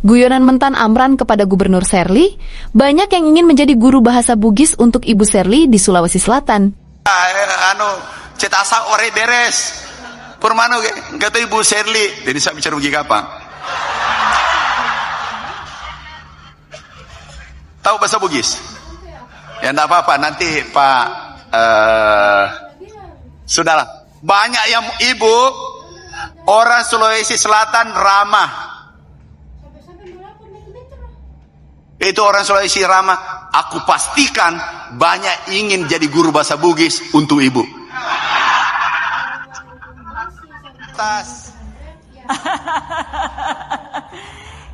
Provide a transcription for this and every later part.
Guyonan mentan Amran kepada Gubernur Sherly, banyak yang ingin menjadi guru bahasa Bugis untuk Ibu Sherly di Sulawesi Selatan. Cetak sak ore beres. Permano kata Ibu Sherly, jadi saya bicara begini apa? Tahu bahasa Bugis? Ya enggak apa-apa, nanti Pak sudahlah. Banyak yang Ibu orang Sulawesi Selatan ramah. Itu orang Sulawesi ramah. Aku pastikan banyak ingin jadi guru bahasa Bugis untuk Ibu.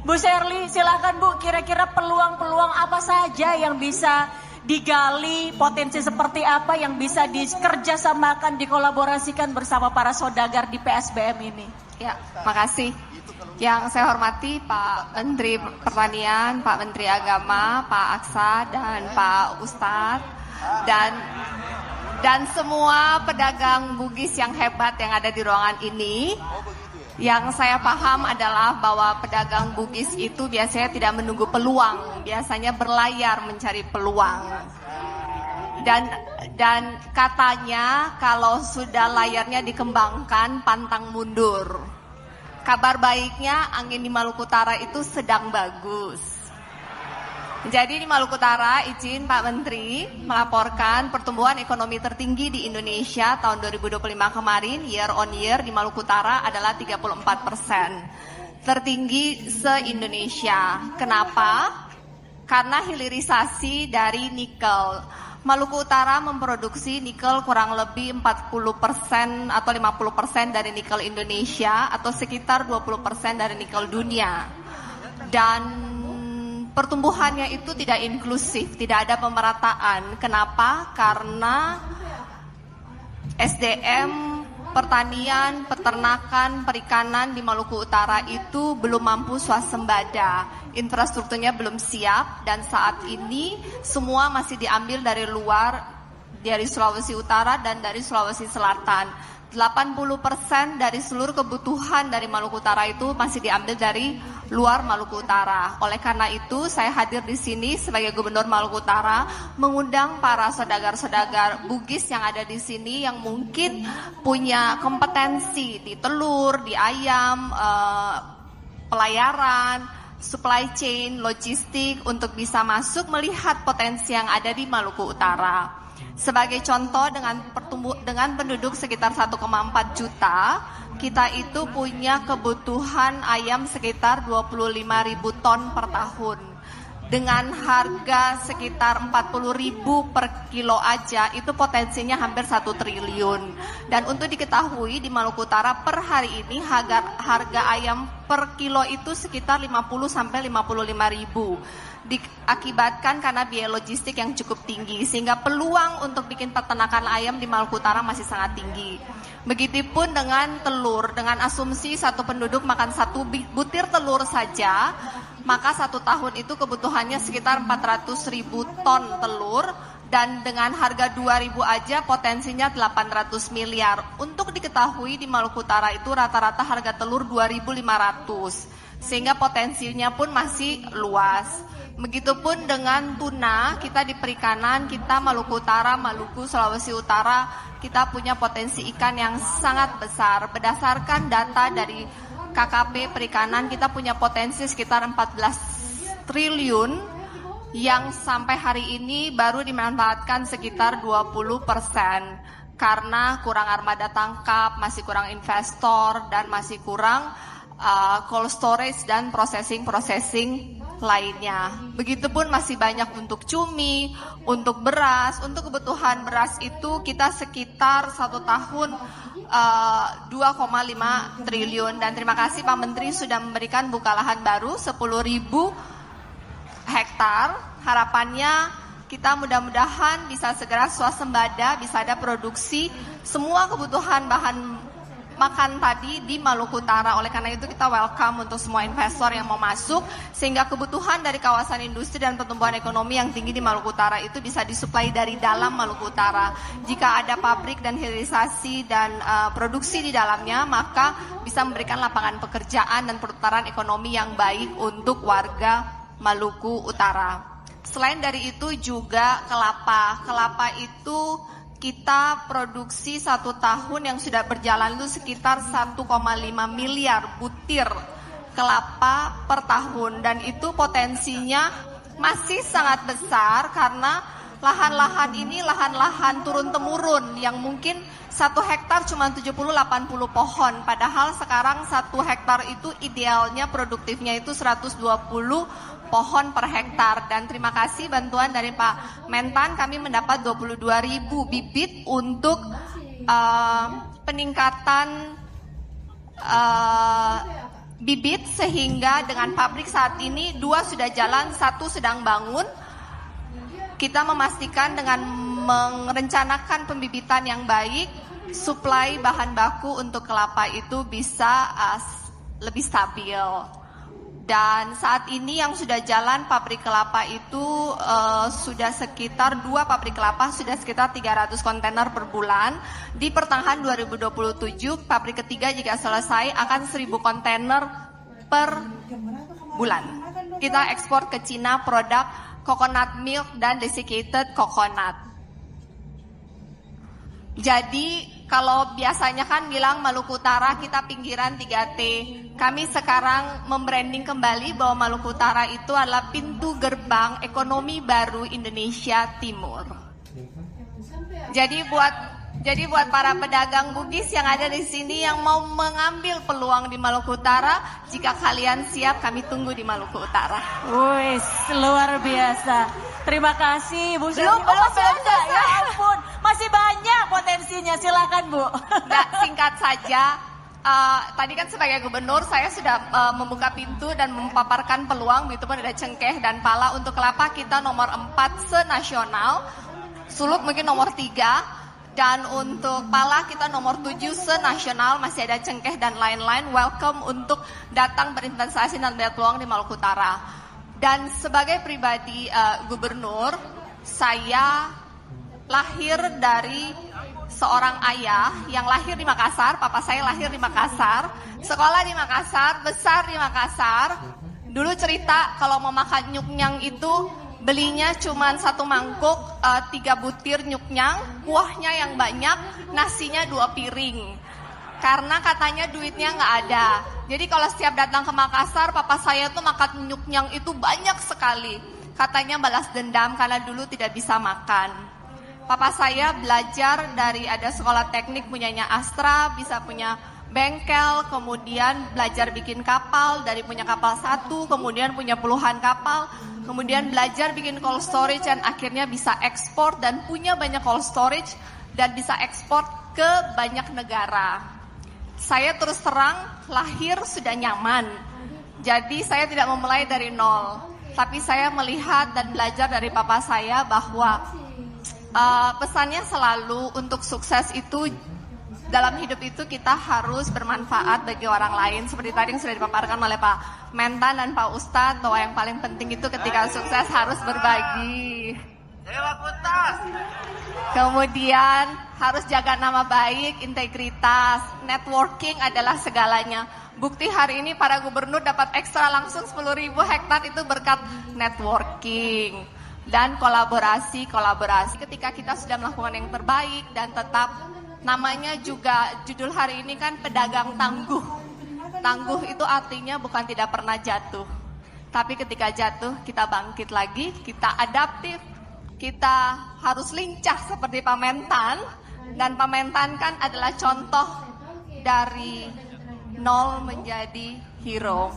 Bu Sherly, silakan Bu, kira-kira peluang-peluang apa saja yang bisa digali, potensi seperti apa yang bisa dikerjasamakan, dikolaborasikan bersama para saudagar di PSBM ini? Ya, makasih. Yang saya hormati Pak Menteri Pertanian, Pak Menteri Agama, Pak Aksa, dan Pak Ustadz, dan semua pedagang Bugis yang hebat yang ada di ruangan ini. Yang saya paham adalah bahwa pedagang Bugis itu biasanya tidak menunggu peluang, biasanya berlayar mencari peluang. Dan katanya kalau sudah layarnya dikembangkan, pantang mundur. Kabar baiknya angin di Maluku Utara itu sedang bagus. Jadi di Maluku Utara, izin Pak Menteri melaporkan pertumbuhan ekonomi tertinggi di Indonesia tahun 2025 kemarin, year on year di Maluku Utara adalah 34%. Tertinggi se-Indonesia. Kenapa? Karena hilirisasi dari nikel. Maluku Utara memproduksi nikel kurang lebih 40% atau 50% dari nikel Indonesia atau sekitar 20% dari nikel dunia. Dan pertumbuhannya itu tidak inklusif, tidak ada pemerataan. Kenapa? Karena SDM, pertanian, peternakan, perikanan di Maluku Utara itu belum mampu swasembada. Infrastrukturnya belum siap dan saat ini semua masih diambil dari luar, dari Sulawesi Utara dan dari Sulawesi Selatan. 80% dari seluruh kebutuhan dari Maluku Utara itu masih diambil dari luar Maluku Utara. Oleh karena itu, saya hadir di sini sebagai Gubernur Maluku Utara mengundang para saudagar-saudagar Bugis yang ada di sini yang mungkin punya kompetensi di telur, di ayam, pelayaran, supply chain, logistik untuk bisa masuk melihat potensi yang ada di Maluku Utara. Sebagai contoh dengan penduduk sekitar 1,4 juta, kita itu punya kebutuhan ayam sekitar 25.000 ton per tahun. Dengan harga sekitar 40.000 per kilo aja, itu potensinya hampir 1 triliun. Dan untuk diketahui di Maluku Utara per hari ini harga ayam per kilo itu sekitar 50 sampai 55.000. Diakibatkan karena biaya logistik yang cukup tinggi, sehingga peluang untuk bikin peternakan ayam di Maluku Utara masih sangat tinggi. Begitupun dengan telur, dengan asumsi satu penduduk makan 1 butir telur saja, maka 1 tahun itu kebutuhannya sekitar 400.000 ton telur, dan dengan harga 2.000 aja potensinya 800 miliar. Untuk diketahui di Maluku Utara itu rata-rata harga telur 2.500, sehingga potensinya pun masih luas. Begitupun dengan tuna, kita di perikanan, kita Maluku Utara, Maluku, Sulawesi Utara, kita punya potensi ikan yang sangat besar. Berdasarkan data dari KKP Perikanan, kita punya potensi sekitar 14 triliun yang sampai hari ini baru dimanfaatkan sekitar 20%. Karena kurang armada tangkap, masih kurang investor, dan masih kurang cold storage dan processing lainnya. Begitupun masih banyak untuk cumi, untuk beras. Untuk kebutuhan beras itu kita sekitar 1 tahun 2,5 triliun. Dan terima kasih Pak Menteri sudah memberikan buka lahan baru 10.000 hektar. Harapannya kita mudah-mudahan bisa segera swasembada, bisa ada produksi semua kebutuhan bahan makan tadi di Maluku Utara. Oleh karena itu kita welcome untuk semua investor yang mau masuk, sehingga kebutuhan dari kawasan industri dan pertumbuhan ekonomi yang tinggi di Maluku Utara itu bisa disuplai dari dalam Maluku Utara. Jika ada pabrik dan hilirisasi dan produksi di dalamnya, maka bisa memberikan lapangan pekerjaan dan perputaran ekonomi yang baik untuk warga Maluku Utara. Selain dari itu juga kelapa. Kelapa itu kita produksi 1 tahun yang sudah berjalan itu sekitar 1,5 miliar butir kelapa per tahun. Dan itu potensinya masih sangat besar karena lahan-lahan ini lahan-lahan turun-temurun yang mungkin 1 hektar cuma 70-80 pohon. Padahal sekarang 1 hektar itu idealnya produktifnya itu 120 pohon per hektar. Dan terima kasih bantuan dari Pak Mentan, kami mendapat 22.000 bibit untuk peningkatan bibit, sehingga dengan pabrik saat ini 2 sudah jalan, 1 sedang bangun. Kita memastikan dengan merencanakan pembibitan yang baik, suplai bahan baku untuk kelapa itu bisa lebih stabil. Dan saat ini yang sudah jalan pabrik kelapa itu sudah sekitar 2 pabrik kelapa sudah sekitar 300 kontainer per bulan. Di pertengahan 2027 pabrik ketiga jika selesai akan 1.000 kontainer per bulan. Kita ekspor ke Cina produk coconut milk dan desiccated coconut. Jadi kalau biasanya kan bilang Maluku Utara kita pinggiran 3T. Kami sekarang membranding kembali bahwa Maluku Utara itu adalah pintu gerbang ekonomi baru Indonesia Timur. Jadi buat para pedagang Bugis yang ada di sini yang mau mengambil peluang di Maluku Utara, jika kalian siap kami tunggu di Maluku Utara. Wih, luar biasa. Terima kasih Bu Shirley. Belum Belum ya ampun. Masih banyak potensinya, silakan Bu. Nah, singkat saja, tadi kan sebagai gubernur saya sudah membuka pintu dan memaparkan peluang, itu pun ada cengkeh dan pala. Untuk kelapa kita nomor 4 senasional, suluk mungkin nomor 3, dan untuk pala kita nomor 7 senasional, masih ada cengkeh dan lain-lain. Welcome untuk datang berinvestasi dan melihat peluang di Maluku Utara. Dan sebagai pribadi gubernur, saya lahir dari seorang ayah yang lahir di Makassar. Papa saya lahir di Makassar, sekolah di Makassar, besar di Makassar. Dulu cerita kalau mau makan nyuknyang itu belinya cuma 1 mangkuk, 3 butir nyuknyang, kuahnya yang banyak, nasinya 2 piring. Karena katanya duitnya nggak ada. Jadi kalau setiap datang ke Makassar, papa saya tuh makan nyuknyang itu banyak sekali. Katanya balas dendam karena dulu tidak bisa makan. Papa saya belajar dari ada sekolah teknik punyanya Astra, bisa punya bengkel, kemudian belajar bikin kapal, dari punya kapal 1, kemudian punya puluhan kapal, kemudian belajar bikin cold storage, dan akhirnya bisa ekspor dan punya banyak cold storage, dan bisa ekspor ke banyak negara. Saya terus terang lahir sudah nyaman, jadi saya tidak memulai dari nol, tapi saya melihat dan belajar dari papa saya bahwa pesannya selalu untuk sukses itu dalam hidup itu kita harus bermanfaat bagi orang lain. Seperti tadi yang sudah dipaparkan oleh Pak Mentan dan Pak Ustadz, bahwa yang paling penting itu ketika sukses harus berbagi. Kemudian harus jaga nama baik, integritas, networking adalah segalanya. Bukti hari ini para gubernur dapat ekstra langsung 10.000 hektar itu berkat networking dan kolaborasi. Ketika kita sudah melakukan yang terbaik dan tetap, namanya juga judul hari ini kan pedagang tangguh. Tangguh itu artinya bukan tidak pernah jatuh, tapi ketika jatuh kita bangkit lagi, kita adaptif. Kita harus lincah seperti Pak Mentan, dan Pak Mentan kan adalah contoh dari nol menjadi hero.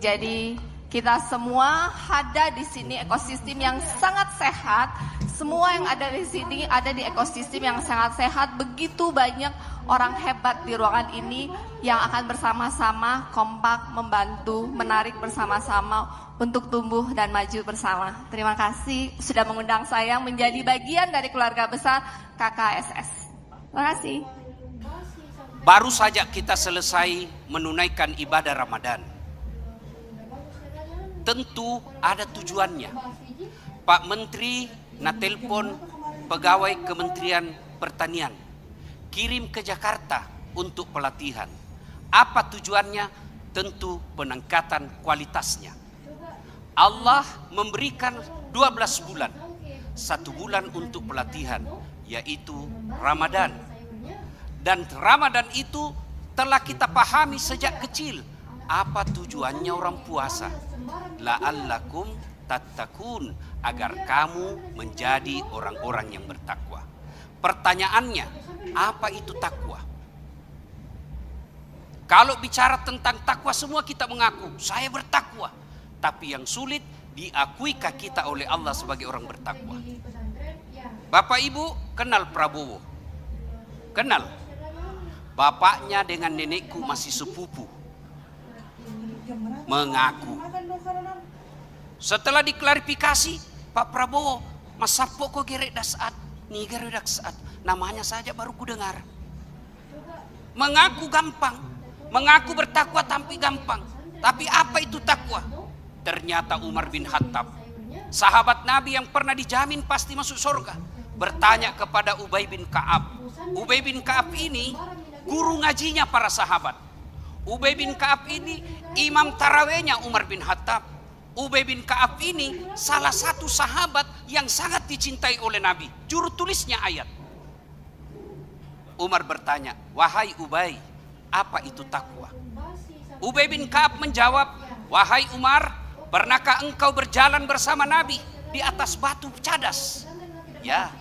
Jadi kita semua ada di sini ekosistem yang sangat sehat. Semua yang ada di sini ada di ekosistem yang sangat sehat. Begitu banyak orang hebat di ruangan ini yang akan bersama-sama kompak membantu, menarik bersama-sama untuk tumbuh dan maju bersama. Terima kasih sudah mengundang saya menjadi bagian dari keluarga besar KKSS. Terima kasih. Baru saja kita selesai menunaikan ibadah Ramadan. Tentu ada tujuannya. Pak Menteri natelpon pegawai Kementerian Pertanian, kirim ke Jakarta untuk pelatihan. Apa tujuannya? Tentu peningkatan kualitasnya. Allah memberikan 12 bulan. 1 bulan untuk pelatihan, yaitu Ramadan. Dan Ramadan itu telah kita pahami sejak kecil. Apa tujuannya orang puasa? La'allakum tattaqun, agar kamu menjadi orang-orang yang bertakwa. Pertanyaannya, apa itu takwa? Kalau bicara tentang takwa, semua kita mengaku saya bertakwa. Tapi yang sulit, diakuikah kita oleh Allah sebagai orang bertakwa? Bapak Ibu kenal Prabowo? Kenal? Bapaknya dengan nenekku masih sepupu. Mengaku. Setelah diklarifikasi, Pak Prabowo, masa pokok gerek dasat, nih gerek dasat, namanya saja baru ku dengar. Mengaku gampang, mengaku bertakwa tapi gampang. Tapi apa itu takwa? Ternyata Umar bin Khattab, sahabat Nabi yang pernah dijamin pasti masuk surga, bertanya kepada Ubay bin Ka'ab. Ubay bin Ka'ab ini guru ngajinya para sahabat. Ubay bin Ka'ab ini imam tarawehnya Umar bin Khattab. Ubay bin Ka'ab ini salah satu sahabat yang sangat dicintai oleh Nabi. Juru tulisnya ayat. Umar bertanya, wahai Ubay, apa itu takwa? Ubay bin Ka'ab menjawab, wahai Umar, pernahkah engkau berjalan bersama Nabi di atas batu cadas? Ya.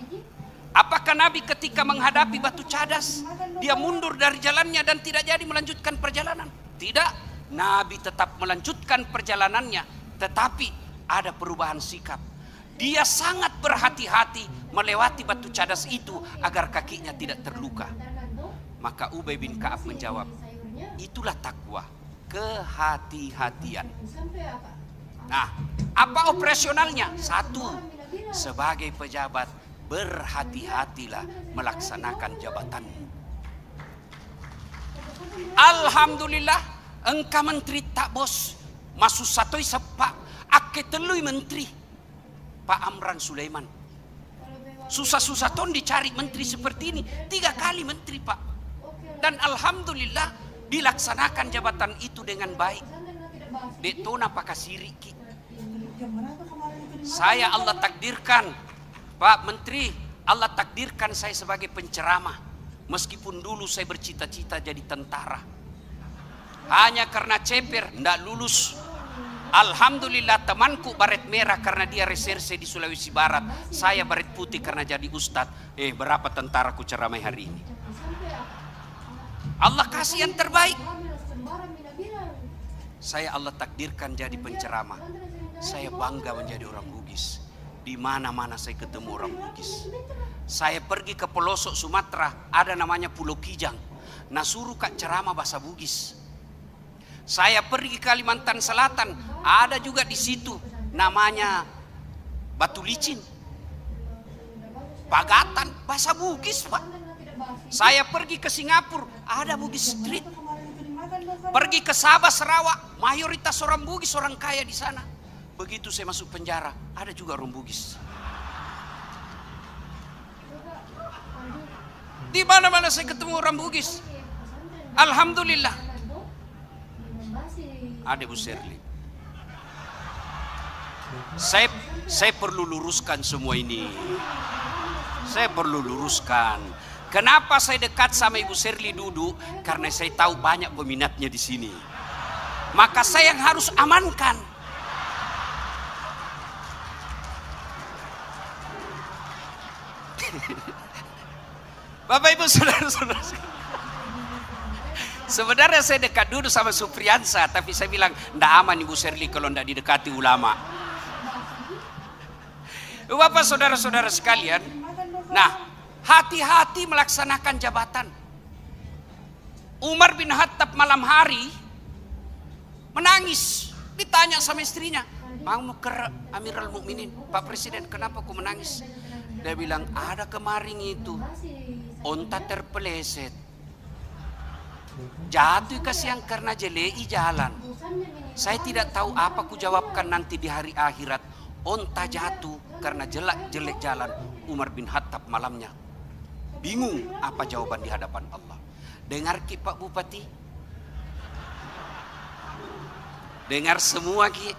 Apakah Nabi ketika menghadapi batu cadas, dia mundur dari jalannya dan tidak jadi melanjutkan perjalanan? Tidak. Nabi tetap melanjutkan perjalanannya, tetapi ada perubahan sikap. Dia sangat berhati-hati melewati batu cadas itu agar kakinya tidak terluka. Maka Ubay bin Ka'ab menjawab, itulah takwa, kehati-hatian. Nah, apa operasionalnya? 1, sebagai pejabat, berhati-hatilah melaksanakan jabatanmu. Alhamdulillah, engkau menteri tak bos, masu satoi sepak, ake telui menteri. Pak Amran Sulaiman. Susah-susah ton dicari menteri seperti ini, 3 kali menteri Pak. Dan alhamdulillah dilaksanakan jabatan itu dengan baik. Detona pakasiriki. Saya Allah takdirkan, Pak Menteri, Allah takdirkan saya sebagai penceramah. Meskipun dulu saya bercita-cita jadi tentara. Hanya karena ceper, tidak lulus. Alhamdulillah temanku baret merah karena dia reserse di Sulawesi Barat. Saya baret putih karena jadi ustadz. Berapa tentara ku ceramai hari ini. Allah kasih yang terbaik. Saya Allah takdirkan jadi penceramah. Saya bangga menjadi orang Bugis. Di mana-mana saya ketemu orang Bugis. Saya pergi ke pelosok Sumatera, ada namanya Pulau Kijang. Nah suruh kak ceramah bahasa Bugis. Saya pergi ke Kalimantan Selatan, ada juga di situ namanya Batu Licin. Pagatan, bahasa Bugis Pak. Saya pergi ke Singapura, ada Bugis Street. Pergi ke Sabah, Sarawak, mayoritas orang Bugis, orang kaya di sana. Begitu saya masuk penjara, ada juga orang Bugis. Di mana-mana saya ketemu orang Bugis. Alhamdulillah. Ada Bu Serli. Saya perlu luruskan semua ini. Saya perlu luruskan. Kenapa saya dekat sama Ibu Serli duduk? Karena saya tahu banyak peminatnya di sini. Maka saya yang harus amankan. Bapak Ibu saudara-saudara, sebenarnya saya dekat dulu sama Supriyansa, tapi saya bilang ndak aman Ibu Serli kalau ndak didekati ulama. Bapak saudara-saudara sekalian, nah hati-hati melaksanakan jabatan. Umar bin Khattab malam hari menangis, ditanya sama istrinya, mau ke Amirul Mukminin, Pak Presiden, kenapa kau menangis? Dia bilang, ada kemarin itu onta terpeleset. Jatuh kasihan karena jelei jalan. Saya tidak tahu apa ku jawabkan nanti di hari akhirat. Onta jatuh karena jelek jalan Umar bin Khattab malamnya. Bingung apa jawaban di hadapan Allah. Dengar ki Pak Bupati. Dengar semua ki.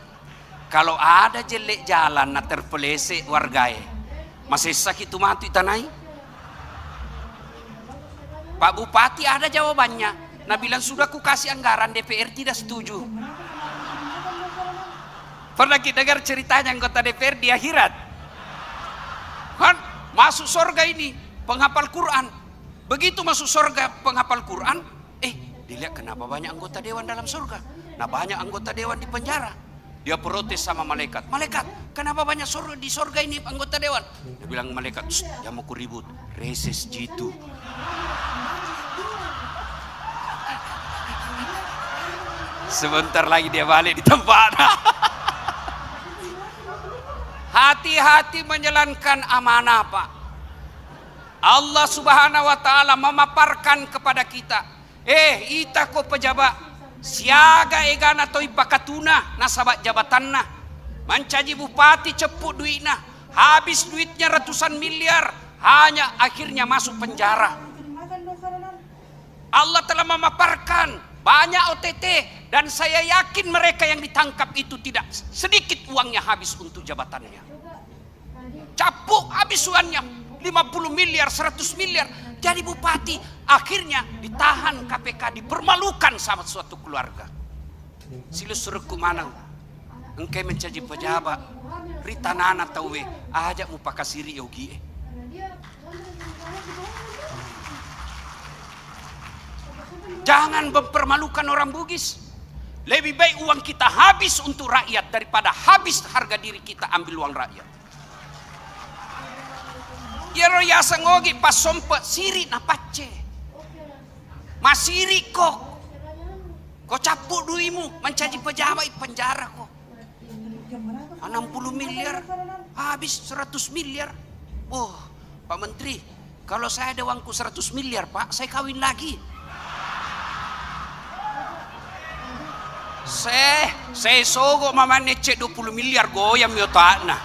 Kalau ada jelek jalan na terpelese wargae. Masih sakit tu mati tanai. Pak Bupati ada jawabannya. Nah bilang sudah ku kasih anggaran, DPR tidak setuju. Pernah kita dengar ceritanya anggota DPR di akhirat. Kan masuk surga ini penghafal Quran. Begitu masuk surga penghafal Quran, dilihat kenapa banyak anggota dewan dalam surga. Nah banyak anggota dewan di penjara. Dia protes sama malaikat. Malaikat, kenapa banyak di surga ini anggota dewan? Dia bilang malaikat, jangan mau ku ribut. Reses jitu. Sebentar lagi dia balik di tempat. Hati-hati menjalankan amanah, Pak. Allah Subhanahu wa taala memaparkan kepada kita, ita ko pejabat siaga egana toi pakatuna nasabak jabatanna. Mencaji bupati cepuk duitna, habis duitnya ratusan miliar, hanya akhirnya masuk penjara. Allah telah memaparkan banyak OTT dan saya yakin mereka yang ditangkap itu tidak sedikit uangnya habis untuk jabatannya. Capuk habis uangnya 50 miliar, 100 miliar. Jadi bupati akhirnya ditahan KPK, dipermalukan sama suatu keluarga. Silus suruhku manang, engkau mencaji pejabat, rita nana tawe, ajak mu pakasiri yogi. Jangan mempermalukan orang Bugis. Lebih baik uang kita habis untuk rakyat daripada habis harga diri kita ambil uang rakyat. Ya royasa ngogi pas sompet siri na pace. Masiri kok. Kau capuk duimu mencaji pejabat penjara kok. 60 miliar habis 100 miliar. Oh, Pak Menteri, kalau saya ada uangku 100 miliar, Pak, saya kawin lagi. Saya sogo mama necek 20 miliar goyam yo takna.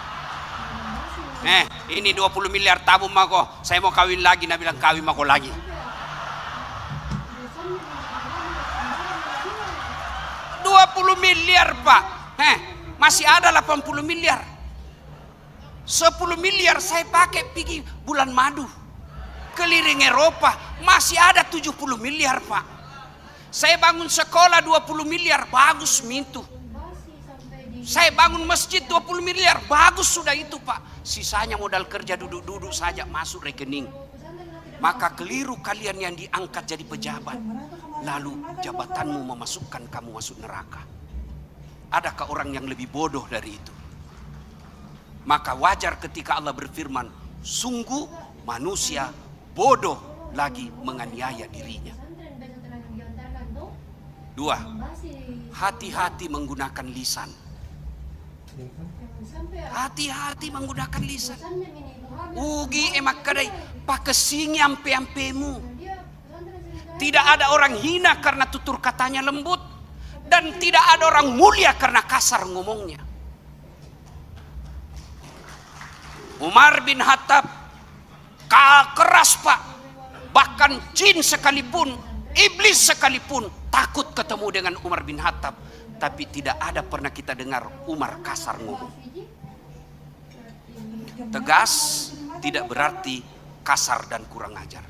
Ini 20 miliar tabung mako. Saya mau kawin lagi, nah bilang kawin mako lagi. $20 miliar, Pak. Masih ada 80 miliar. 10 miliar saya pakai pergi bulan madu. Keliling Eropa, masih ada 70 miliar, Pak. Saya bangun sekolah 20 miliar, bagus mintu. Saya bangun masjid 20 miliar, bagus sudah itu, Pak. Sisanya modal kerja duduk-duduk saja masuk rekening. Maka keliru kalian yang diangkat jadi pejabat. Lalu jabatanmu memasukkan kamu masuk neraka. Adakah orang yang lebih bodoh dari itu? Maka wajar ketika Allah berfirman, sungguh manusia bodoh lagi menganiaya dirinya. 2. Hati-hati menggunakan lisan. Hati-hati menggunakan lisan. Ugi emak kadai pakesingi ampe-ampemu. Tidak ada orang hina karena tutur katanya lembut, dan tidak ada orang mulia karena kasar ngomongnya. Umar bin Khattab keras, Pak. Bahkan jin sekalipun, iblis sekalipun takut ketemu dengan Umar bin Khattab. Tapi tidak ada pernah kita dengar Umar kasar ngomong. Tegas tidak berarti kasar dan kurang ajar.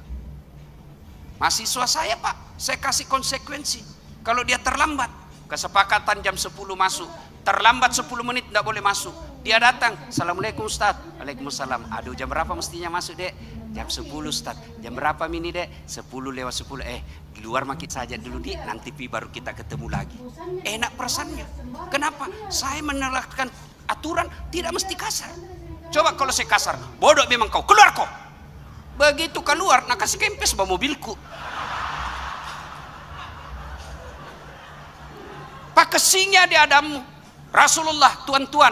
Mahasiswa saya, Pak, saya kasih konsekuensi. Kalau dia terlambat, kesepakatan jam 10 masuk, terlambat 10 menit tidak boleh masuk. Dia datang, Assalamualaikum Ustaz. Waalaikumsalam. Aduh, jam berapa mestinya masuk, Dek? Jam 10 Ustaz. Jam berapa mini, Dek? 10 lewat 10. Di luar makin saja dulu, Dik. Nanti baru kita ketemu lagi. Enak perasaannya. Kenapa? Saya menerapkan aturan tidak mesti kasar. Coba kalau saya kasar, bodoh memang kau, keluar kau. Begitu keluar, nak kasih kempes bawa mobilku. Pakesinya di Adamu. Rasulullah, tuan-tuan,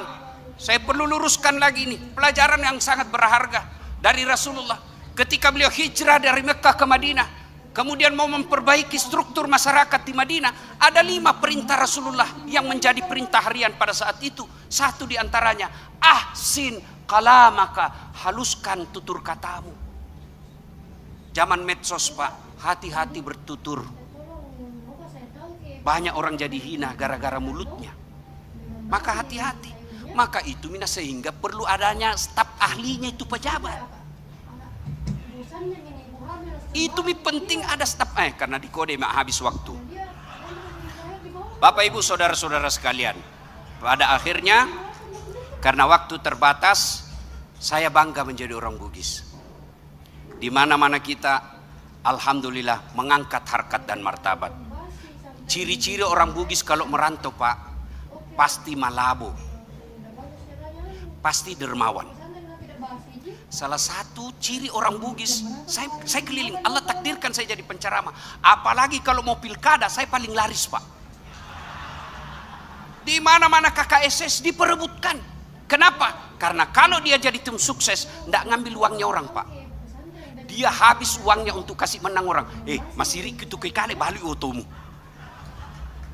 saya perlu luruskan lagi ini pelajaran yang sangat berharga dari Rasulullah. Ketika beliau hijrah dari Mekah ke Madinah, kemudian mau memperbaiki struktur masyarakat di Madinah, ada 5 perintah Rasulullah yang menjadi perintah harian pada saat itu. Satu di antaranya, ahsin kalamaka, haluskan tutur katamu. Zaman medsos Pak, hati-hati bertutur. Banyak orang jadi hina gara-gara mulutnya. Maka hati-hati. Maka itu sehingga perlu adanya staf ahlinya itu pejabat. Itu penting ada staf karena di kode habis waktu. Bapak Ibu saudara-saudara sekalian, pada akhirnya karena waktu terbatas, saya bangga menjadi orang Bugis. Di mana-mana kita alhamdulillah mengangkat harkat dan martabat. Ciri-ciri orang Bugis kalau merantau Pak, pasti malabo, pasti dermawan. Salah satu ciri orang Bugis, saya keliling, Allah takdirkan saya jadi penceramah. Apalagi kalau mau pilkada, saya paling laris Pak. Di mana-mana KKSS diperebutkan. Kenapa? Karena kalau dia jadi tim sukses, tidak ngambil uangnya orang Pak. Dia habis uangnya untuk kasih menang orang. masih rik itu kali balik otomu.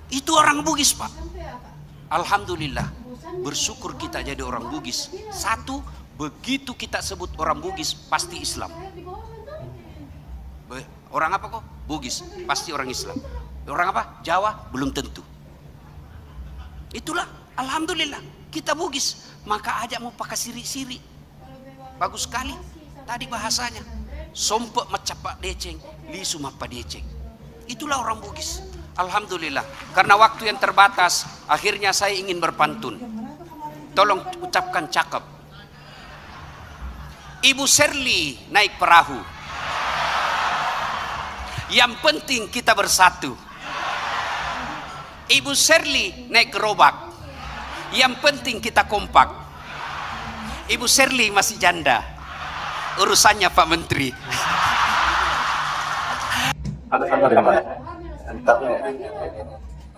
Itu orang Bugis Pak. Alhamdulillah, bersyukur kita jadi orang Bugis. Satu, begitu kita sebut orang Bugis pasti Islam. Orang apa kok? Bugis, pasti orang Islam. Orang apa? Jawa, belum tentu. Itulah, alhamdulillah kita Bugis. Maka ajak mau pakai siri-siri. Bagus sekali tadi bahasanya. Sompek macapak deceng, lisu mapa deceng. Itulah orang Bugis. Alhamdulillah, karena waktu yang terbatas, akhirnya saya ingin berpantun. Tolong ucapkan cakep. Ibu Serli naik perahu. Yang penting kita bersatu. Ibu Serli naik gerobak. Yang penting kita kompak. Ibu Serli masih janda. Urusannya Pak Menteri. Ada kabar ya Pak?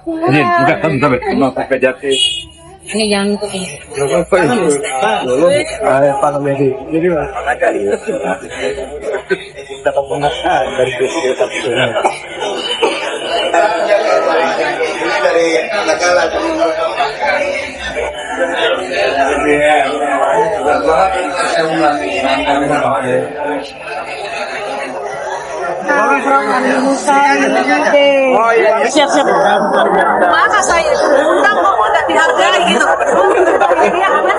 Ini enggak kan sampai mau pakai jati. Ini jangan tuh. Apa itu? Belum. Pak Medi. Jadi Pak. Kita pembukaan dari kita. Dari anak-anak. Oh iya, siap-siap. Masa saya undang kok nggak dihargai gitu. Dia anak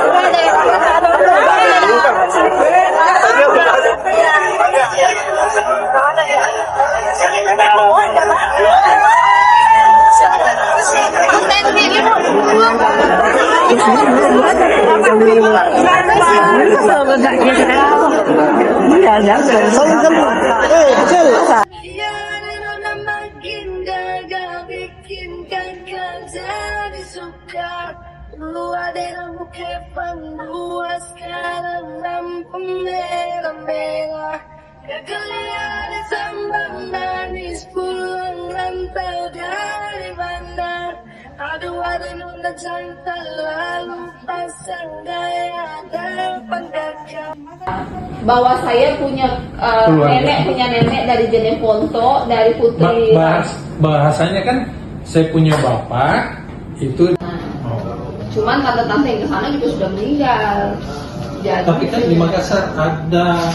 lu ada yang bukan luas sekarang lampu merah-merah kekalian sambal manis pulang rantau dari bandar aduh ada nunda cantik lalu pasang gaya depan kakak bahwa saya punya nenek dari Jeneponto dari Putri bahasanya kan saya punya bapak itu. Cuman tante-tante yang kesana juga sudah meninggal. Jadi, tapi kan di Makassar ada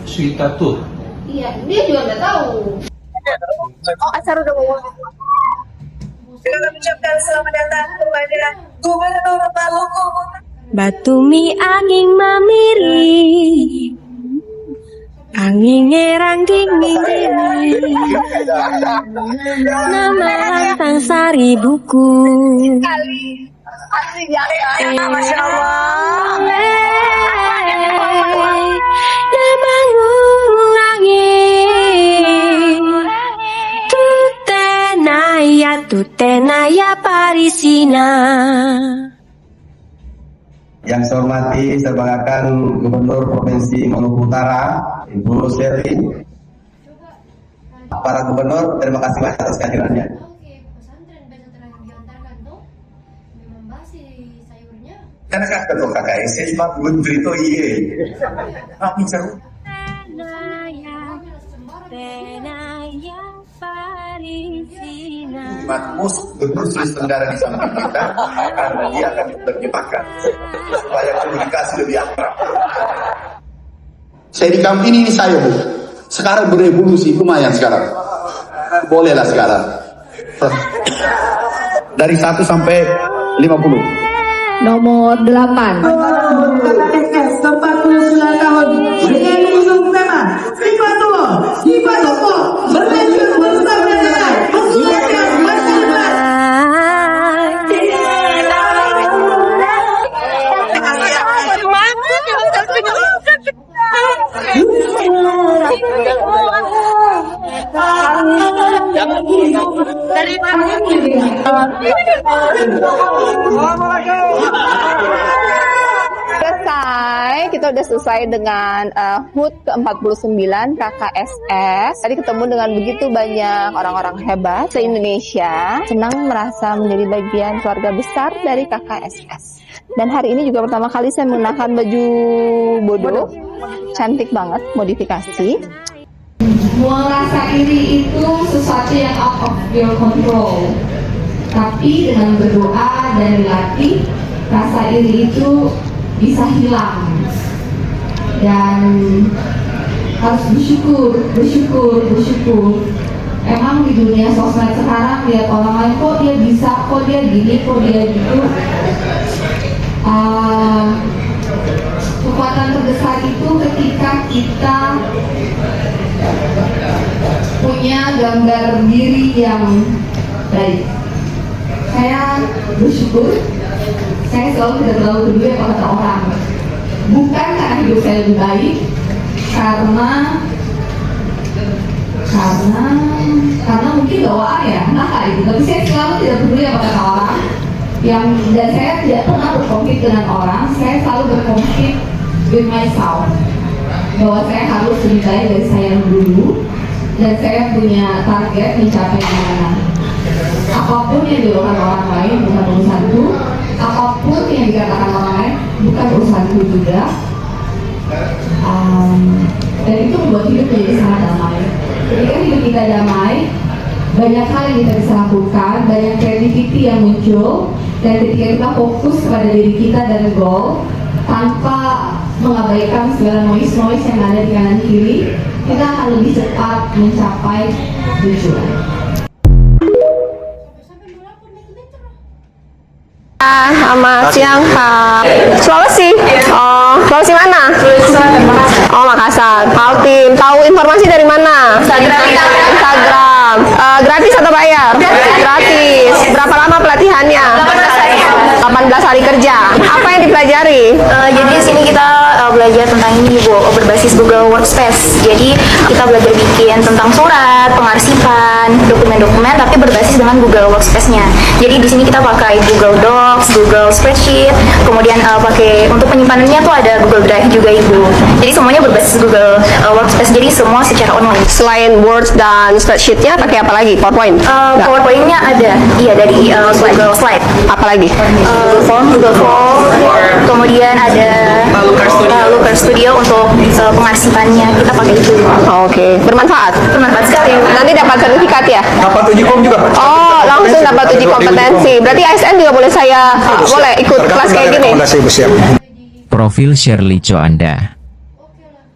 Suita Tour. Iya, dia juga nggak tahu. acara udah mau. Kita mengucapkan selamat datang kepada Gubernur Maluku. Batumi angin mamiri, angin ngerang dingin, nama lantang sari buku. Masya Allah. Namangung angin, tutenaya parisina. Yang saya hormati, saya banggakan Gubernur Provinsi Maluku Utara, Ibu Serli. Para Gubernur, terima kasih banyak atas kehadirannya. Karena ketua KKSS Pak belum berito iye. Tapi seru. Tenaya Mus Gubernur Sulawesi Tenggara di samping kita, karena dia akan terjemahkan supaya komunikasi lebih akrab. Saya di kampung ini saya Bu, sekarang berevolusi lumayan sekarang, bolehlah sekarang dari 1 sampai 50. Nomor 8. KPSS 49 tahun dengan usung tema sifat tokoh berpensiun bersama dengan mensuarakan masa depan. Selesai, kita udah selesai dengan HUT ke-49 KKSS. Tadi ketemu dengan begitu banyak orang-orang hebat se-Indonesia. Senang merasa menjadi bagian keluarga besar dari KKSS. Dan hari ini juga pertama kali saya menggunakan baju bodoh. Cantik banget, modifikasi. Merasa iri itu sesuatu yang out of your control. Tapi dengan berdoa dan dilatih, rasa iri itu bisa hilang. Dan harus bersyukur. Emang di dunia sosmed sekarang lihat orang lain kok dia bisa, kok dia gini, kok dia gitu. Kekuatan terbesar itu ketika kita punya gambar diri yang baik. Saya bersyukur, saya selalu tidak terlalu peduli apa kata orang. Bukan karena hidup saya lebih baik, karena mungkin bawaan ya, nah itu. Tapi saya selalu tidak peduli apa kata orang. Dan saya tidak pernah berkonflik dengan orang. Saya selalu berkonflik with myself, bahwa saya harus lebih baik dari saya yang dulu, dan saya punya target mencapai mana. Apapun yang dilakukan orang lain bukan urusanku, apapun yang dikatakan orang lain bukan urusanku juga. Dan itu membuat hidup menjadi sangat damai. Ketika hidup kita damai, banyak hal yang kita bisa lakukan, banyak creativity yang muncul, dan ketika kita fokus kepada diri kita dan goal, tanpa mengabaikan segala noise yang ada di kanan kiri, kita akan lebih cepat mencapai tujuan. Selamat siang Pak. Sulawesi. Oh, Sulawesi mana? Oh, Makassar. Altim. Tahu informasi dari mana? Instagram. Gratis atau bayar? Gratis. Berapa lama pelatihannya? 18 hari kerja. Apa yang dipelajari? Jadi di sini kita belajar tentang ini Bu, berbasis Google Workspace. Jadi kita belajar bikin tentang surat, pengarsipan, dokumen-dokumen, tapi berbasis dengan Google Workspace-nya. Jadi di sini kita pakai Google Docs, Google Spreadsheet, kemudian pakai untuk penyimpanannya tuh ada Google Drive juga Ibu. Jadi semuanya berbasis Google Workspace. Jadi semua secara online. Selain Word dan Spreadsheet-nya pakai apa lagi? PowerPoint? PowerPoint-nya ada, iya dari Google Slide. Apa lagi? Google Form, kemudian ada Looker Studio untuk pengarsipannya, kita pakai itu. Oke, bermanfaat sekali. Nanti dapat sertifikat ya? Dapat uji kom juga. Oh, langsung dapat uji kompetensi. Berarti ASN juga boleh boleh ikut kelas kayak gini. Profil Shirley Coanda.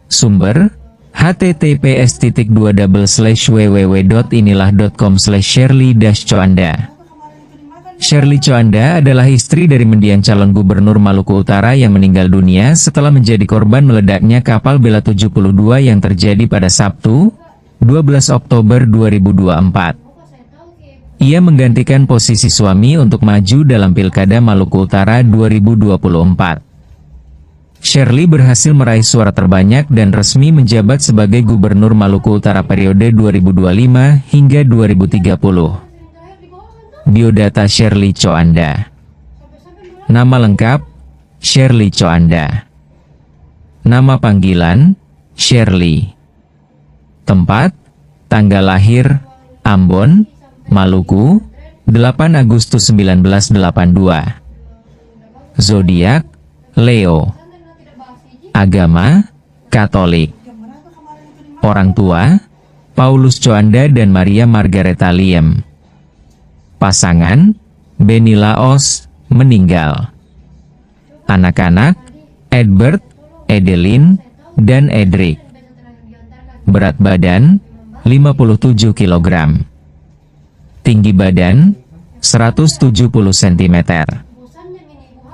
Sumber https://www.inilah.com/shirley-coanda. Shirley Coanda adalah istri dari mendiang calon gubernur Maluku Utara yang meninggal dunia setelah menjadi korban meledaknya kapal Bella 72 yang terjadi pada Sabtu, 12 Oktober 2024. Ia menggantikan posisi suami untuk maju dalam Pilkada Maluku Utara 2024. Shirley berhasil meraih suara terbanyak dan resmi menjabat sebagai Gubernur Maluku Utara periode 2025 hingga 2030. Biodata Shirley Coanda. Nama lengkap, Shirley Coanda. Nama panggilan, Shirley. Tempat, tanggal lahir, Ambon, Maluku, 8 Agustus 1982. Zodiak, Leo. Agama, Katolik. Orang tua, Paulus Coanda dan Maria Margareta Liem. Pasangan, Benny Laos, meninggal. Anak-anak, Edbert, Edelin, dan Edric. Berat badan, 57 kg. Tinggi badan, 170 cm.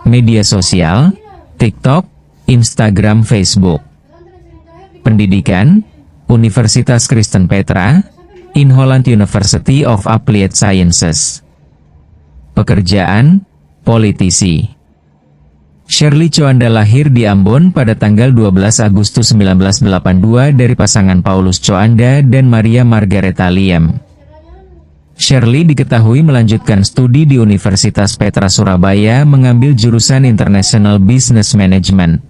Media sosial, TikTok, Instagram, Facebook. Pendidikan, Universitas Kristen Petra, Inholand University of Applied Sciences. Pekerjaan, politisi. Shirley Coanda lahir di Ambon pada tanggal 12 Agustus 1982 dari pasangan Paulus Coanda dan Maria Margareta Liem. Shirley diketahui melanjutkan studi di Universitas Petra Surabaya mengambil jurusan International Business Management.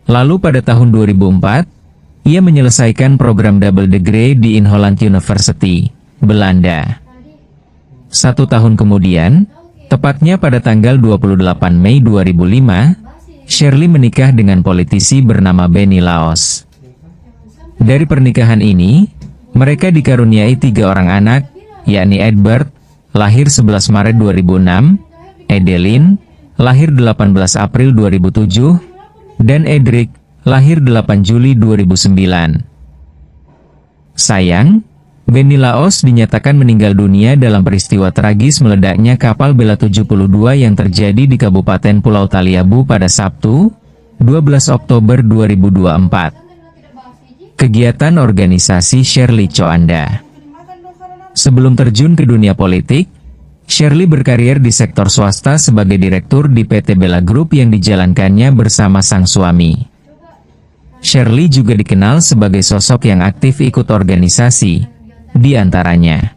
Lalu pada tahun 2004, ia menyelesaikan program double degree di Inholand University, Belanda. 1 tahun kemudian, tepatnya pada tanggal 28 Mei 2005, Shirley menikah dengan politisi bernama Benny Laos. Dari pernikahan ini, mereka dikaruniai 3 orang anak, yakni Edbert, lahir 11 Maret 2006, Edelin, lahir 18 April 2007, dan Edric, lahir 8 Juli 2009. Sayang, Benny Laos dinyatakan meninggal dunia dalam peristiwa tragis meledaknya kapal Bella 72 yang terjadi di Kabupaten Pulau Taliabu pada Sabtu, 12 Oktober 2024. Kegiatan organisasi Shirley Coanda. Sebelum terjun ke dunia politik, Shirley berkarir di sektor swasta sebagai direktur di PT Bella Group yang dijalankannya bersama sang suami. Shirley juga dikenal sebagai sosok yang aktif ikut organisasi, di antaranya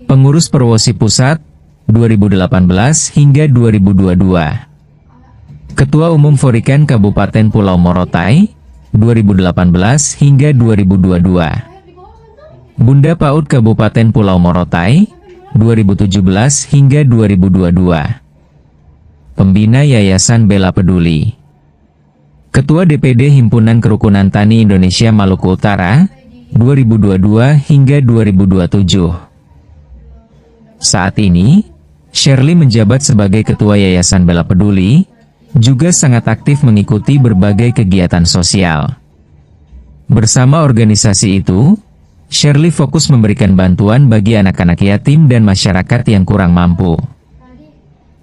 pengurus Perwosi Pusat 2018 hingga 2022, Ketua Umum Forikan Kabupaten Pulau Morotai 2018 hingga 2022, Bunda PAUD Kabupaten Pulau Morotai 2017 hingga 2022, Pembina Yayasan Bella Peduli, Ketua DPD Himpunan Kerukunan Tani Indonesia Maluku Utara 2022 hingga 2027. Saat ini, Shirley menjabat sebagai Ketua Yayasan Bella Peduli, juga sangat aktif mengikuti berbagai kegiatan sosial. Bersama organisasi itu, Shirley fokus memberikan bantuan bagi anak-anak yatim dan masyarakat yang kurang mampu.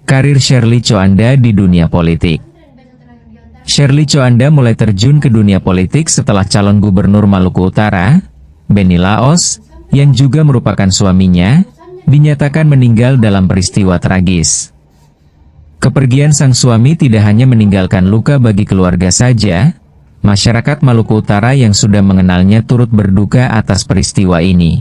Karir Shirley Coanda di dunia politik. Shirley Coanda mulai terjun ke dunia politik setelah calon gubernur Maluku Utara, Benny Laos, yang juga merupakan suaminya, dinyatakan meninggal dalam peristiwa tragis. Kepergian sang suami tidak hanya meninggalkan luka bagi keluarga saja, masyarakat Maluku Utara yang sudah mengenalnya turut berduka atas peristiwa ini.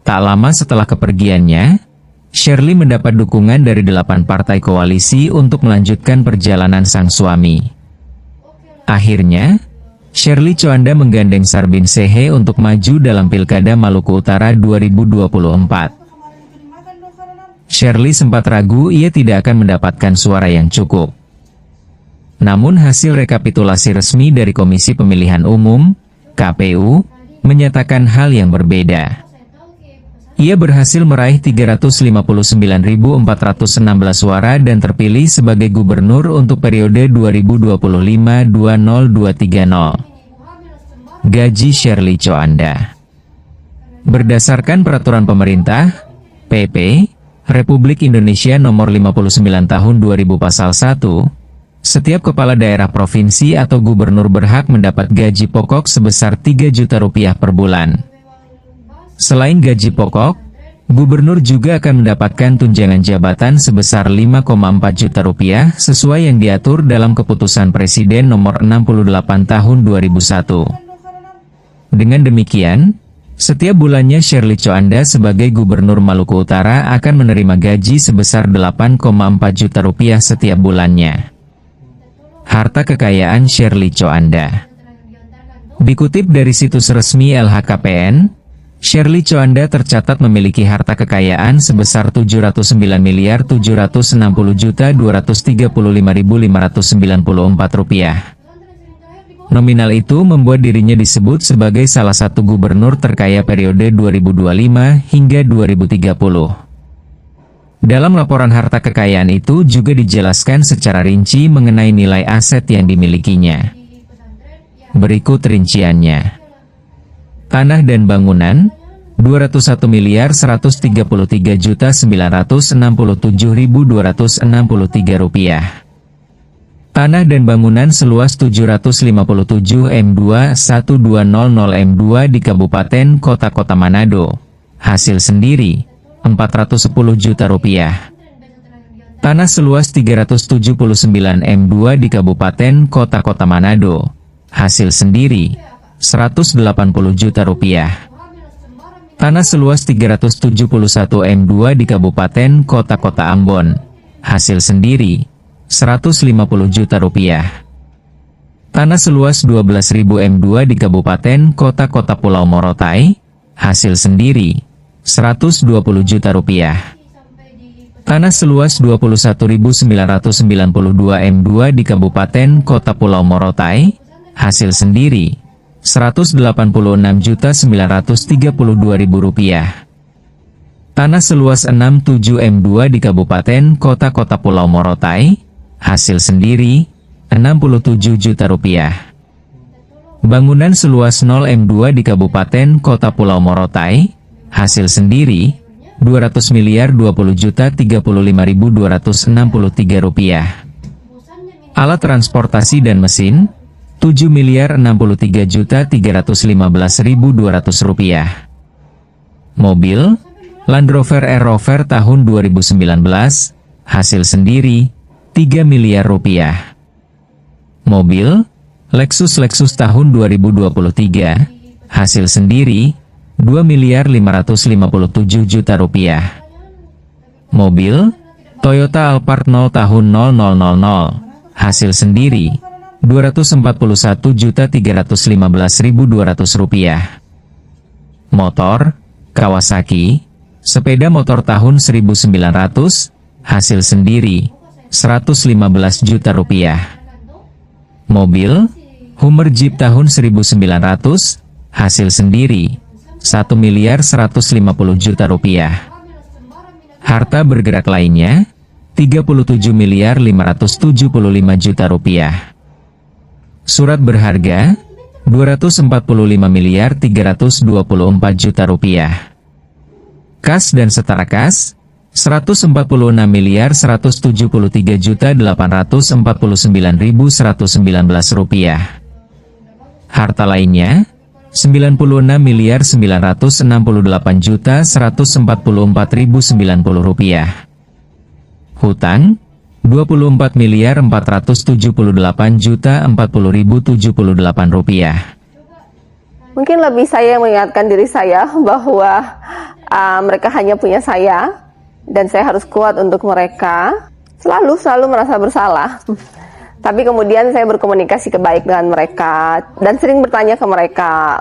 Tak lama setelah kepergiannya, Shirley mendapat dukungan dari 8 partai koalisi untuk melanjutkan perjalanan sang suami. Akhirnya, Shirley Coanda menggandeng Sarbin Sehe untuk maju dalam Pilkada Maluku Utara 2024. Shirley sempat ragu ia tidak akan mendapatkan suara yang cukup. Namun hasil rekapitulasi resmi dari Komisi Pemilihan Umum, KPU, menyatakan hal yang berbeda. Ia berhasil meraih 359.416 suara dan terpilih sebagai gubernur untuk periode 2025-2030. Gaji Shirley Coanda. Berdasarkan Peraturan Pemerintah, PP, Republik Indonesia Nomor 59 Tahun 2000 Pasal 1, setiap kepala daerah provinsi atau gubernur berhak mendapat gaji pokok sebesar Rp3 juta per bulan. Selain gaji pokok, gubernur juga akan mendapatkan tunjangan jabatan sebesar Rp5,4 juta sesuai yang diatur dalam Keputusan Presiden Nomor 68 Tahun 2001. Dengan demikian, setiap bulannya Shirley Coanda sebagai gubernur Maluku Utara akan menerima gaji sebesar Rp8,4 juta setiap bulannya. Harta kekayaan Shirley Coanda. Dikutip dari situs resmi LHKPN, Shirley Coanda tercatat memiliki harta kekayaan sebesar Rp709.760.235.594. Nominal itu membuat dirinya disebut sebagai salah satu gubernur terkaya periode 2025 hingga 2030. Dalam laporan harta kekayaan itu juga dijelaskan secara rinci mengenai nilai aset yang dimilikinya. Berikut rinciannya. Tanah dan bangunan, 201.133.967.263 rupiah. Tanah dan bangunan seluas 757 M2 1200 M2 di Kabupaten Kota Manado. Hasil sendiri, 410 juta rupiah. Tanah seluas 379 M2 di Kabupaten Kota Manado. Hasil sendiri, 180 juta rupiah. Tanah seluas 371 M2 di Kabupaten Kota Ambon. Hasil sendiri, 150 juta rupiah. Tanah seluas 12.000 M2 di Kabupaten Kota Pulau Morotai. Hasil sendiri, 120 juta rupiah. Tanah seluas 21.992 M2 di Kabupaten Kota Pulau Morotai. Hasil sendiri, 186.932.000 rupiah. Tanah seluas 67 M2 di Kabupaten Kota Pulau Morotai. Hasil sendiri, 67 juta rupiah. Bangunan seluas 0 M2 di Kabupaten Kota Pulau Morotai. Hasil sendiri, 200.020.035.263 rupiah. Alat transportasi dan mesin, 7.063.315.200 rupiah. Mobil, Land Rover Air Rover tahun 2019, hasil sendiri, 3 miliar rupiah. Mobil, Lexus tahun 2023, hasil sendiri, 2.557 juta rupiah. Mobil, Toyota Alphard 0 tahun 0000, hasil sendiri, 241.315.200 rupiah. Motor, Kawasaki, sepeda motor tahun 1900, hasil sendiri, 115 juta rupiah. Mobil, Hummer Jeep tahun 1900, hasil sendiri, 1.150 juta rupiah. Harta bergerak lainnya, 37.575 juta rupiah. Surat berharga, 245.324 juta rupiah. Kas dan setara kas, 146.173.849.119 rupiah. Harta lainnya, 96.968.144.090 rupiah. Hutang, 24.478.040.078 rupiah. Mungkin lebih saya yang mengingatkan diri saya bahwa mereka hanya punya saya dan saya harus kuat untuk mereka. Selalu merasa bersalah. Tapi kemudian saya berkomunikasi baik dengan mereka dan sering bertanya ke mereka,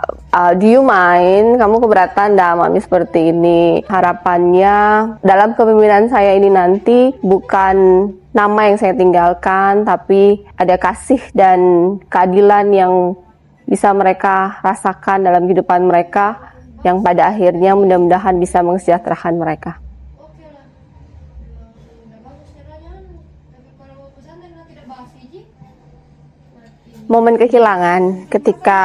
do you mind? Kamu keberatan dah mami seperti ini? Harapannya dalam kepemimpinan saya ini nanti bukan nama yang saya tinggalkan, tapi ada kasih dan keadilan yang bisa mereka rasakan dalam kehidupan mereka, yang pada akhirnya mudah-mudahan bisa mensejahterakan mereka. Momen kehilangan, ketika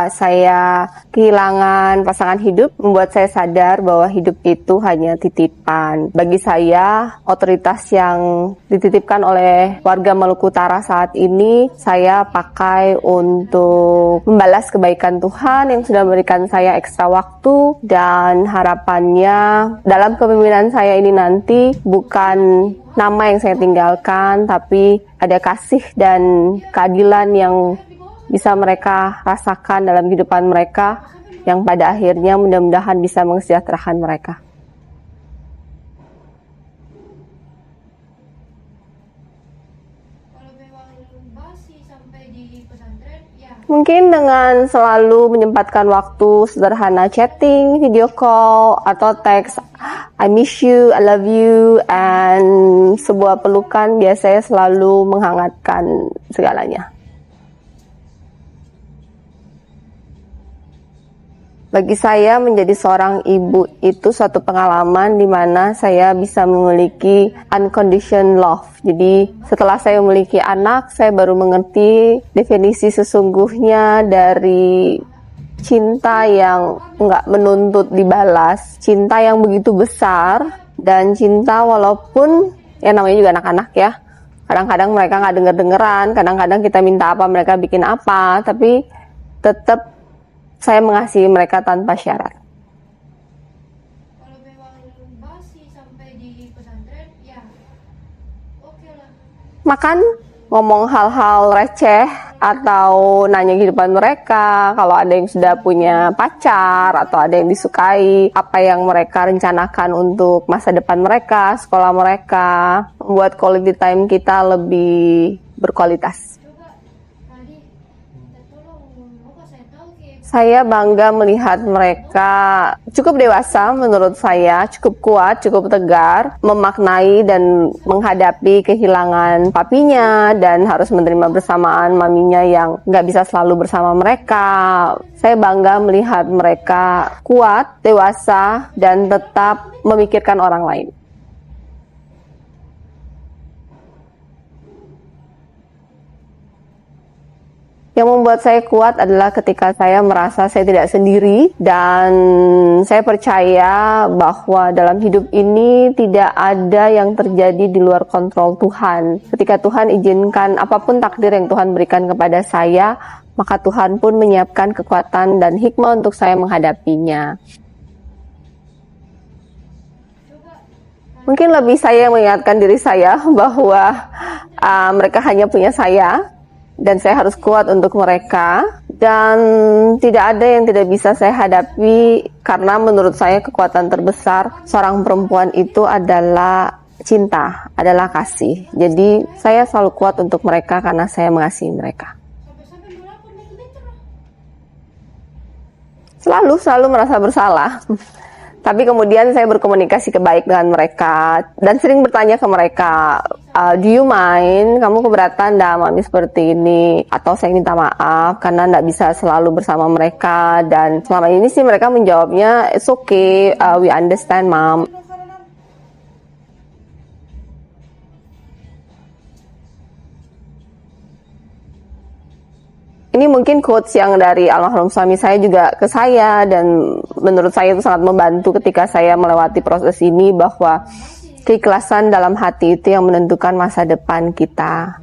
saya kehilangan pasangan hidup, membuat saya sadar bahwa hidup itu hanya titipan. Bagi saya, otoritas yang dititipkan oleh warga Maluku Utara saat ini, saya pakai untuk membalas kebaikan Tuhan yang sudah memberikan saya ekstra waktu, dan harapannya dalam kepemimpinan saya ini nanti bukan nama yang saya tinggalkan, tapi ada kasih dan keadilan yang bisa mereka rasakan dalam kehidupan mereka, yang pada akhirnya mudah-mudahan bisa mensejahterakan mereka. Mungkin dengan selalu menyempatkan waktu sederhana chatting, video call, atau teks I miss you, I love you, and sebuah pelukan biasanya selalu menghangatkan segalanya. Bagi saya menjadi seorang ibu itu suatu pengalaman di mana saya bisa memiliki unconditional love. Jadi setelah saya memiliki anak, saya baru mengerti definisi sesungguhnya dari cinta yang nggak menuntut dibalas, cinta yang begitu besar, dan cinta walaupun ya namanya juga anak-anak ya. Kadang-kadang mereka nggak denger-dengeran, kadang-kadang kita minta apa mereka bikin apa, tapi tetap saya mengasihi mereka tanpa syarat. Kalau memang basi sampai di pesantren, ya oke lah. Makan, ngomong hal-hal receh, atau nanya kehidupan mereka, kalau ada yang sudah punya pacar, atau ada yang disukai, apa yang mereka rencanakan untuk masa depan mereka, sekolah mereka, membuat quality time kita lebih berkualitas. Saya bangga melihat mereka cukup dewasa menurut saya, cukup kuat, cukup tegar, memaknai dan menghadapi kehilangan papinya dan harus menerima bersamaan maminya yang nggak bisa selalu bersama mereka. Saya bangga melihat mereka kuat, dewasa, dan tetap memikirkan orang lain. Yang membuat saya kuat adalah ketika saya merasa saya tidak sendiri dan saya percaya bahwa dalam hidup ini tidak ada yang terjadi di luar kontrol Tuhan. Ketika Tuhan izinkan apapun takdir yang Tuhan berikan kepada saya, maka Tuhan pun menyiapkan kekuatan dan hikmah untuk saya menghadapinya. Mungkin lebih saya yang mengingatkan diri saya bahwa mereka hanya punya saya, dan saya harus kuat untuk mereka, dan tidak ada yang tidak bisa saya hadapi karena menurut saya kekuatan terbesar seorang perempuan itu adalah cinta, adalah kasih. Jadi saya selalu kuat untuk mereka karena saya mengasihi mereka. Selalu merasa bersalah. Tapi kemudian saya berkomunikasi baik dengan mereka dan sering bertanya ke mereka, do you mind? Kamu keberatan dah mami seperti ini? Atau saya minta maaf karena nggak bisa selalu bersama mereka, dan selama ini sih mereka menjawabnya it's okay, we understand mom. Ini mungkin quotes yang dari almarhum suami saya juga ke saya, dan menurut saya itu sangat membantu ketika saya melewati proses ini, bahwa keikhlasan dalam hati itu yang menentukan masa depan kita.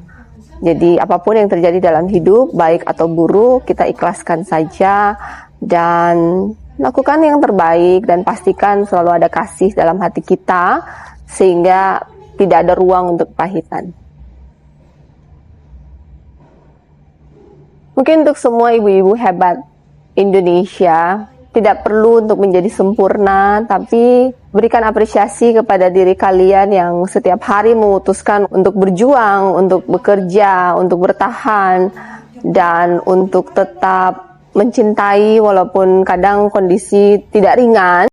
Jadi apapun yang terjadi dalam hidup, baik atau buruk, kita ikhlaskan saja dan lakukan yang terbaik, dan pastikan selalu ada kasih dalam hati kita sehingga tidak ada ruang untuk kepahitan. Mungkin untuk semua ibu-ibu hebat Indonesia, tidak perlu untuk menjadi sempurna, tapi berikan apresiasi kepada diri kalian yang setiap hari memutuskan untuk berjuang, untuk bekerja, untuk bertahan, dan untuk tetap mencintai walaupun kadang kondisi tidak ringan.